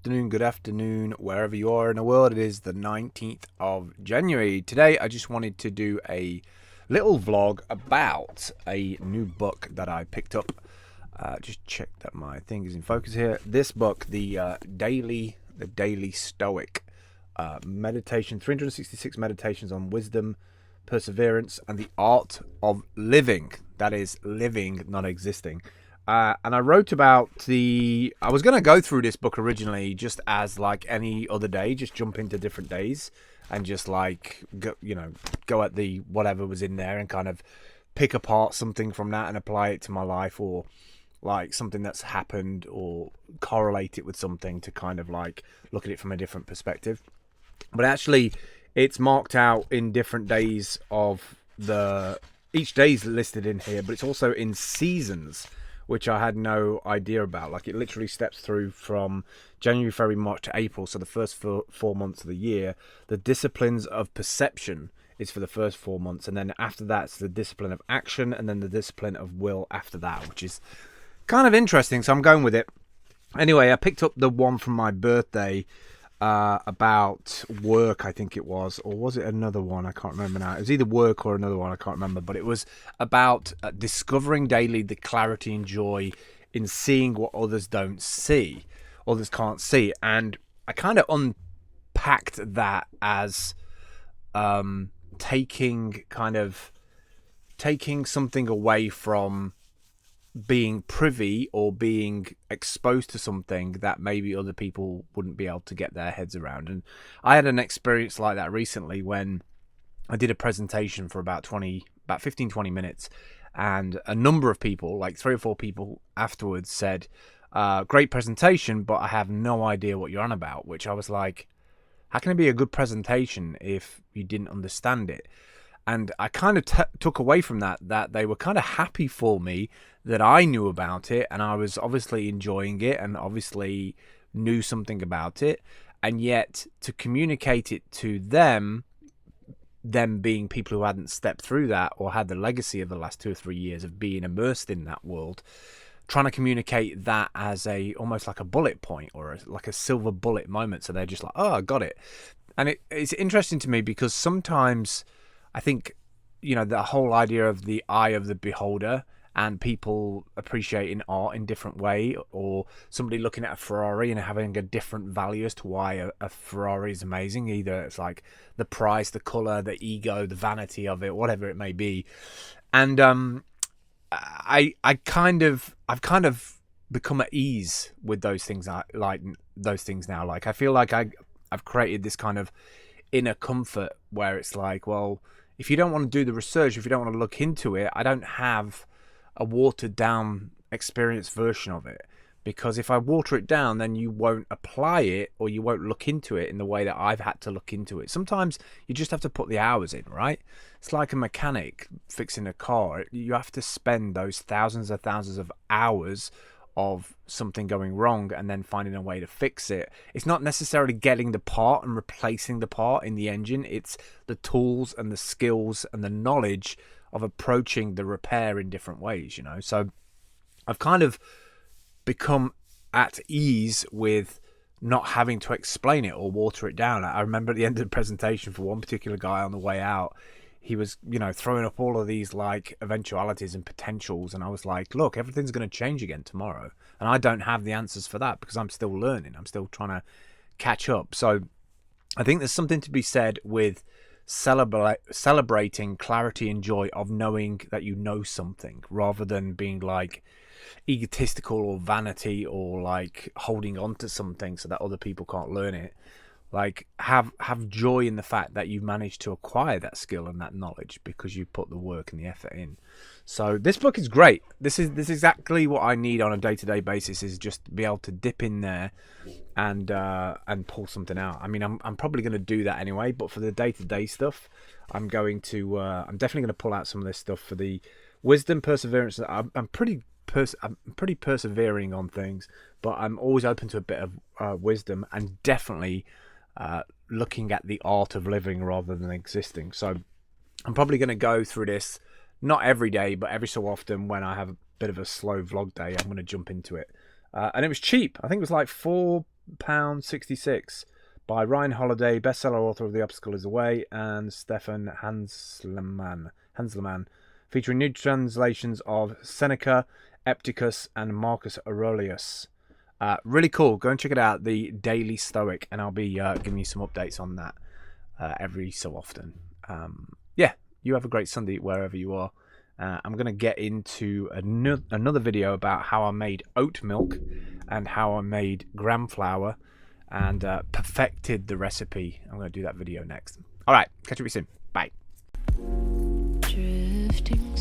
Good afternoon, wherever you are in the world. It is the 19th of January. Today, I just wanted to do a little vlog about a new book that I picked up. Just check that my thing is in focus here. This book, the Daily Stoic Meditation, 366 meditations on wisdom, perseverance, and the art of living. That is living, not existing. And I wrote about I was going to go through this book originally just as like any other day, just jump into different days and just like, go at the whatever was in there and kind of pick apart something from that and apply it to my life, or like something that's happened, or correlate it with something to kind of like look at it from a different perspective. But actually, it's marked out in different days of each day's listed in here, but it's also in seasons, which I had no idea about. Like, it literally steps through from January, February, March to April, so the first 4 months of the year. The disciplines of perception is for the first 4 months, and then after that, it's the discipline of action, and then the discipline of will after that, which is kind of interesting, so I'm going with it. Anyway, I picked up the one from my birthday, about work, I think it was, or was it another one? I can't remember now. It was either work or another one, I can't remember, but it was about discovering daily the clarity and joy in seeing what others can't see. And I kind of unpacked that as taking something away from being privy or being exposed to something that maybe other people wouldn't be able to get their heads around. And I had an experience like that recently when I did a presentation for about 15, 20 minutes, and a number of people, like 3 or 4 people afterwards, said, great presentation, but I have no idea what you're on about. Which I was like, how can it be a good presentation if you didn't understand it? And I kind of took away from that they were kind of happy for me that I knew about it, and I was obviously enjoying it and obviously knew something about it. And yet to communicate it to them being people who hadn't stepped through that or had the legacy of the last 2 or 3 years of being immersed in that world, trying to communicate that as almost like a bullet point, or like a silver bullet moment. So they're just like, oh, I got it. And it's interesting to me because sometimes I think, the whole idea of the eye of the beholder and people appreciating art in different way, or somebody looking at a Ferrari and having a different value as to why a Ferrari is amazing. Either it's like the price, the color, the ego, the vanity of it, whatever it may be. And I've kind of become at ease with those things. I like those things now. Like, I feel like I've created this kind of inner comfort where it's like, well, if you don't want to do the research, if you don't want to look into it, I don't have a watered down experienced version of it. Because if I water it down, then you won't apply it, or you won't look into it in the way that I've had to look into it. Sometimes you just have to put the hours in, right? It's like a mechanic fixing a car. You have to spend those thousands of hours of something going wrong and then finding a way to fix it. It's not necessarily getting the part and replacing the part in the engine. It's the tools and the skills and the knowledge of approaching the repair in different ways, So I've kind of become at ease with not having to explain it or water it down. I remember at the end of the presentation for one particular guy on the way out, he was, throwing up all of these like eventualities and potentials. And I was like, look, everything's going to change again tomorrow. And I don't have the answers for that because I'm still learning. I'm still trying to catch up. So I think there's something to be said with celebrating clarity and joy of knowing that you know something, rather than being like egotistical or vanity, or like holding on to something so that other people can't learn it. Like, have joy in the fact that you've managed to acquire that skill and that knowledge because you put the work and the effort in. So this book is great. This is exactly what I need on a day-to-day basis, is just be able to dip in there and pull something out. I mean, I'm probably going to do that anyway, but for the day-to-day stuff, I'm definitely going to pull out some of this stuff for the wisdom, perseverance. I'm pretty persevering on things, but I'm always open to a bit of wisdom, and definitely looking at the art of living rather than existing. So I'm probably going to go through this, not every day, but every so often when I have a bit of a slow vlog day, I'm going to jump into it. And it was cheap. I think it was like £1.66 by Ryan Holiday, bestseller author of The Obstacle is the Way, and Stefan Hansleman, featuring new translations of Seneca, Epictetus, and Marcus Aurelius. Really cool. Go and check it out, The Daily Stoic, and I'll be giving you some updates on that every so often. Yeah, you have a great Sunday wherever you are. I'm going to get into another video about how I made oat milk and how I made gram flour and perfected the recipe. I'm going to do that video next. All right, catch up with you soon. Bye. Drifting